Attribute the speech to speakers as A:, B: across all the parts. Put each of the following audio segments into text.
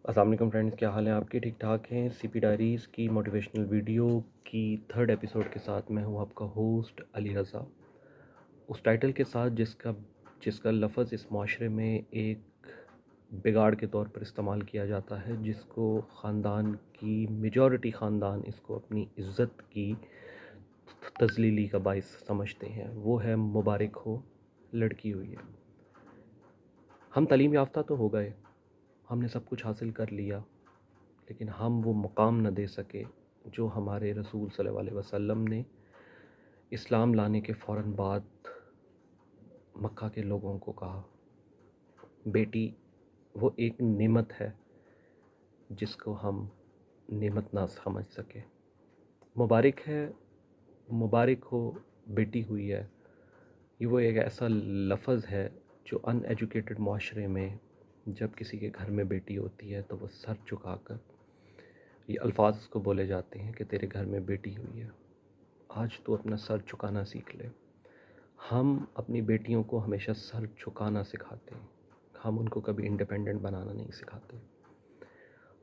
A: السلام علیکم فرینڈز، کیا حال ہیں آپ کے؟ ٹھیک ٹھاک ہیں؟ سی پی ڈائریز کی موٹیویشنل ویڈیو کی 3rd ایپیسوڈ کے ساتھ میں ہوں آپ کا ہوسٹ علی رضا، اس ٹائٹل کے ساتھ جس کا لفظ اس معاشرے میں ایک بگاڑ کے طور پر استعمال کیا جاتا ہے، جس کو خاندان کی میجورٹی خاندان اس کو اپنی عزت کی تذلیلی کا باعث سمجھتے ہیں، وہ ہے مبارک ہو لڑکی ہوئی ہے۔ ہم تعلیم یافتہ تو ہو گئے، ہم نے سب کچھ حاصل کر لیا، لیکن ہم وہ مقام نہ دے سکے جو ہمارے رسول صلی اللہ علیہ وسلم نے اسلام لانے کے فوراً بعد مکہ کے لوگوں کو کہا۔ بیٹی وہ ایک نعمت ہے جس کو ہم نعمت نہ سمجھ سکے۔ مبارک ہے، مبارک ہو بیٹی ہوئی ہے، یہ وہ ایک ایسا لفظ ہے جو ان ایجوکیٹڈ معاشرے میں جب کسی کے گھر میں بیٹی ہوتی ہے تو وہ سر چکا کر یہ الفاظ اس کو بولے جاتے ہیں کہ تیرے گھر میں بیٹی ہوئی ہے، آج تو اپنا سر چکانا سیکھ لے۔ ہم اپنی بیٹیوں کو ہمیشہ سر چکانا سکھاتے ہیں، ہم ان کو کبھی انڈیپینڈنٹ بنانا نہیں سکھاتے۔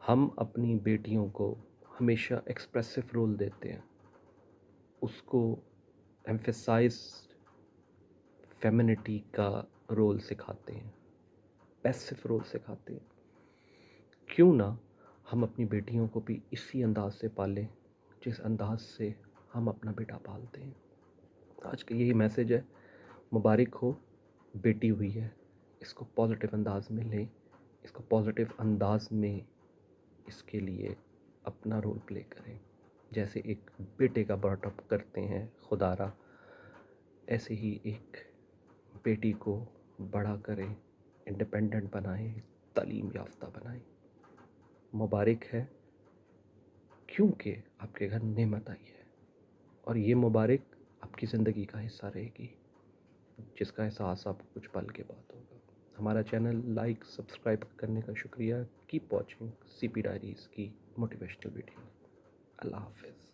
A: ہم اپنی بیٹیوں کو ہمیشہ ایکسپریسو رول دیتے ہیں، اس کو ایمفیسائز فیمینٹی کا رول سکھاتے ہیں، پیسو رول سکھاتے ہیں۔ کیوں نہ ہم اپنی بیٹیوں کو بھی اسی انداز سے پالیں جس انداز سے ہم اپنا بیٹا پالتے ہیں۔ آج کا یہی میسیج ہے، مبارک ہو بیٹی ہوئی ہے، اس کو پازیٹیو انداز میں لیں، اس کو پازیٹیو انداز میں اس کے لیے اپنا رول پلے کریں۔ جیسے ایک بیٹے کا برٹ اپ کرتے ہیں خدا را، ایسے ہی ایک بیٹی کو بڑا کریں، انڈیپینڈنٹ بنائیں، تعلیم یافتہ بنائیں۔ مبارک ہے کیونکہ آپ کے گھر نعمت آئی ہے، اور یہ مبارک آپ کی زندگی کا حصہ رہے گی، جس کا احساس آپ کو کچھ پل کے بعد ہوگا۔ ہمارا چینل لائک سبسکرائب کرنے کا شکریہ۔ کیپ واچنگ سی پی ڈائریز کی موٹیویشنل ویڈیو۔ اللہ حافظ۔